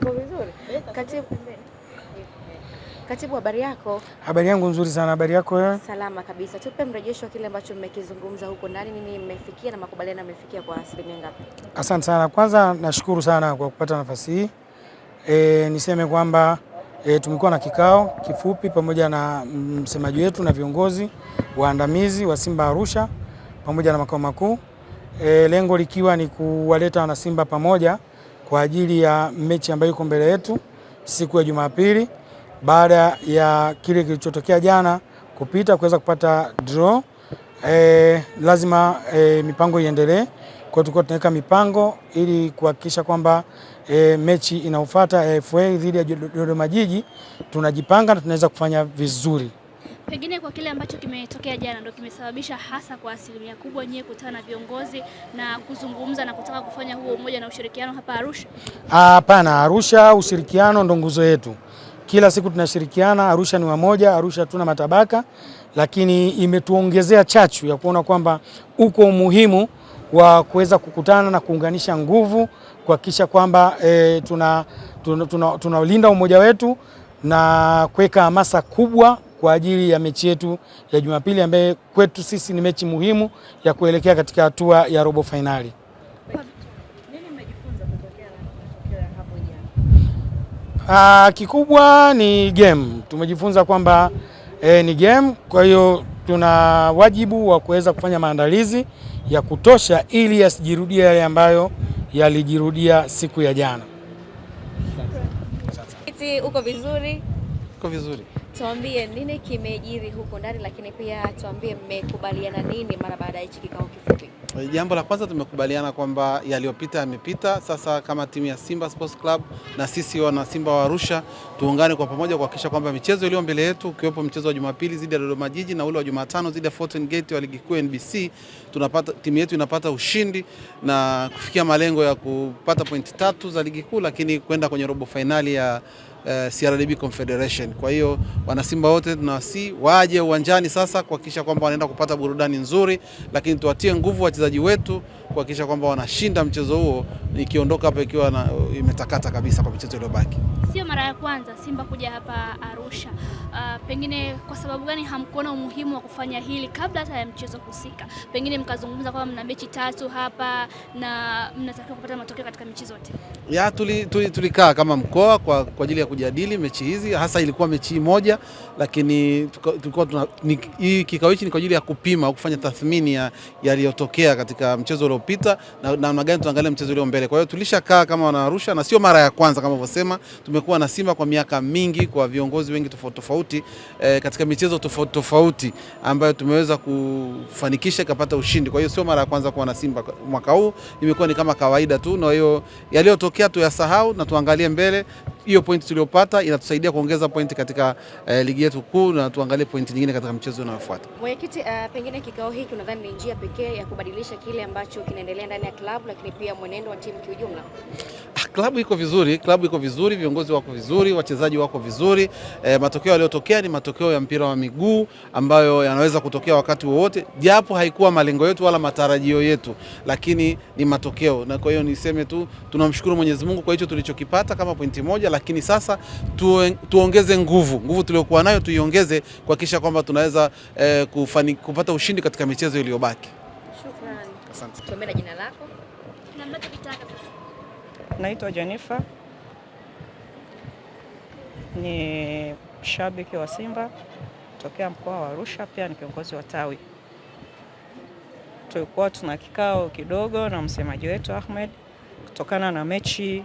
Tuko vizuri. Katibu, habari yako? Habari yangu nzuri sana, habari yako wewe? Salama kabisa. Tupe mrejesho wa kile ambacho mmekizungumza huko ndani, nini mmefikia na makubaliano mmefikia kwa asilimia ngapi? Asante sana. Kwanza nashukuru sana kwa kupata nafasi hii. Niseme kwamba tumekuwa na kikao kifupi pamoja na msemaji wetu na viongozi waandamizi wa Simba Arusha pamoja na makao makuu. Lengo likiwa ni kuwaleta wana Simba pamoja kwa ajili ya mechi ambayo iko mbele yetu siku ya Jumapili, baada ya kile kilichotokea jana kupita kuweza kupata draw. Lazima mipango iendelee. Kwa tulikuwa tunaweka mipango ili kuhakikisha kwamba mechi inayofuata FA dhidi ya Dodoma Jiji tunajipanga na tunaweza kufanya vizuri. Pengine kwa kile ambacho kimetokea jana ndio kimesababisha hasa kwa asilimia kubwa nyie kutana na viongozi na kuzungumza na kutaka kufanya huo umoja na ushirikiano hapa Arusha? Hapana, Arusha ushirikiano ndo nguzo yetu. Kila siku tunashirikiana. Arusha ni wamoja, Arusha tuna matabaka, lakini imetuongezea chachu ya kuona kwamba uko umuhimu wa kuweza kukutana na kuunganisha nguvu kuhakikisha kwamba tunalinda umoja wetu na kuweka hamasa kubwa kwa ajili ya mechi yetu ya Jumapili ambaye kwetu sisi ni mechi muhimu ya kuelekea katika hatua ya robo finali. Nini mmejifunza kutokea matokeo ya hapo jana? Kikubwa ni game. Tumejifunza kwamba ni game, kwa hiyo tuna wajibu wa kuweza kufanya maandalizi ya kutosha ili yasijirudie yale ambayo yalijirudia siku ya jana. Uko vizuri? Uko vizuri. Tuambie nini kimejiri huko ndani, lakini pia tuambie mmekubaliana nini mara baada ya hichi kikao kifupi? Jambo la kwanza tumekubaliana kwamba yaliyopita yamepita. Sasa kama timu ya Simba Sports Club na sisi wana Simba wa Arusha tuungane kwa pamoja kuhakikisha kwamba michezo iliyo mbele yetu, ukiwepo mchezo wa Jumapili dhidi ya Dodoma Jiji na ule wa Jumatano dhidi ya Fountain Gate wa ligi kuu NBC, timu yetu inapata ushindi na kufikia malengo ya kupata pointi 3 za ligi kuu, lakini kwenda kwenye robo finali ya CRDB Confederation. Kwa hiyo wana Simba wote tunawasihi waje uwanjani sasa kuhakikisha kwamba wanaenda kupata burudani nzuri, lakini tuwatie nguvu wachezaji wetu kuhakikisha kwamba wanashinda mchezo huo, ikiondoka hapa ikiwa imetakata kabisa kwa michezo iliyobaki. Sio mara ya kwanza Simba kuja hapa Arusha. Pengine kwa sababu gani hamkuona umuhimu wa kufanya hili kabla hata ya mchezo husika? Pengine mkazungumza kwamba mna mechi 3 hapa na mnatakiwa kupata matokeo katika mechi zote. Tulikaa kama mkoa kwa ajili ya kujadili mechi hizi, hasa ilikuwa mechi moja, lakini hii kikao hichi ni kwa ajili ya kupima au kufanya tathmini yaliyotokea katika mchezo uliopita na namna gani tuangalie mchezo ulio mbele. Kwa hiyo tulishakaa kama wana Arusha, na sio mara ya kwanza kama ulivyosema. Tumekuwa na Simba kwa miaka mingi, kwa viongozi wengi tofauti katika michezo tofauti ambayo tumeweza kufanikisha kupata ushindi. Kwa hiyo sio mara ya kwanza kuwa na Simba. Mwaka huu imekuwa ni kama kawaida tu, na hiyo yaliyotokea tuyasahau na tuangalie mbele. Hiyo point tuliyopata inatusaidia kuongeza point katika ligi yetu kuu, na tuangalie point nyingine katika mchezo unaofuata. Mwenyekiti, pengine kikao hiki unadhani ni njia pekee ya kubadilisha kile ambacho kinaendelea ndani ya klabu, lakini pia mwenendo wa timu kiujumla? Klabu iko vizuri, viongozi wako vizuri, wachezaji wako vizuri. Matokeo yaliyotokea ni matokeo ya mpira wa miguu ambayo yanaweza kutokea wakati wowote, japo haikuwa malengo yetu wala matarajio yetu, lakini ni matokeo. Na kwa hiyo niseme tu tunamshukuru Mwenyezi Mungu kwa hicho tulichokipata kama pointi moja, lakini sasa tuongeze nguvu tuliyokuwa nayo, tuiongeze kuhakikisha kwamba tunaweza kupata ushindi katika michezo iliyobaki. Shukrani. Asante. Tuambie jina lako. Na mnachokitaka sasa. Naitwa Jennifer, ni shabiki wa Simba tokea mkoa wa Arusha, pia ni kiongozi wa tawi. Tulikuwa tuna kikao kidogo na msemaji wetu Ahmed kutokana na mechi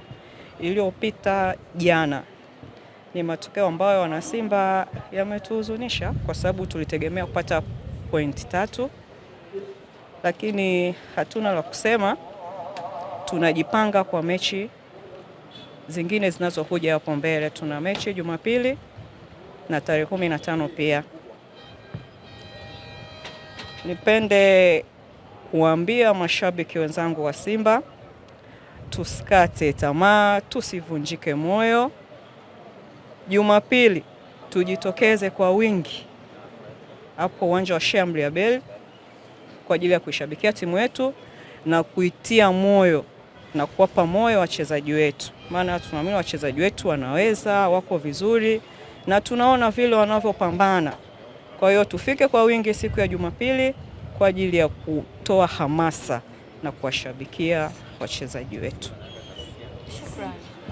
iliyopita jana. Ni matokeo ambayo wana Simba yametuhuzunisha kwa sababu tulitegemea kupata point 3, lakini hatuna la kusema. Tunajipanga kwa mechi zingine zinazokuja hapo mbele. Tuna mechi Jumapili na tarehe 15 pia. Nipende kuambia mashabiki wenzangu wa Simba, tusikate tamaa, tusivunjike moyo. Jumapili tujitokeze kwa wingi hapo uwanja wa Sheikh Amri Abeid kwa ajili ya kuishabikia timu yetu na kuitia moyo na kuwapa moyo wachezaji wetu, maana tunaamini wachezaji wetu wanaweza, wako vizuri na tunaona vile wanavyopambana. Kwa hiyo tufike kwa wingi siku ya Jumapili kwa ajili ya kutoa hamasa na kuwashabikia wachezaji wetu.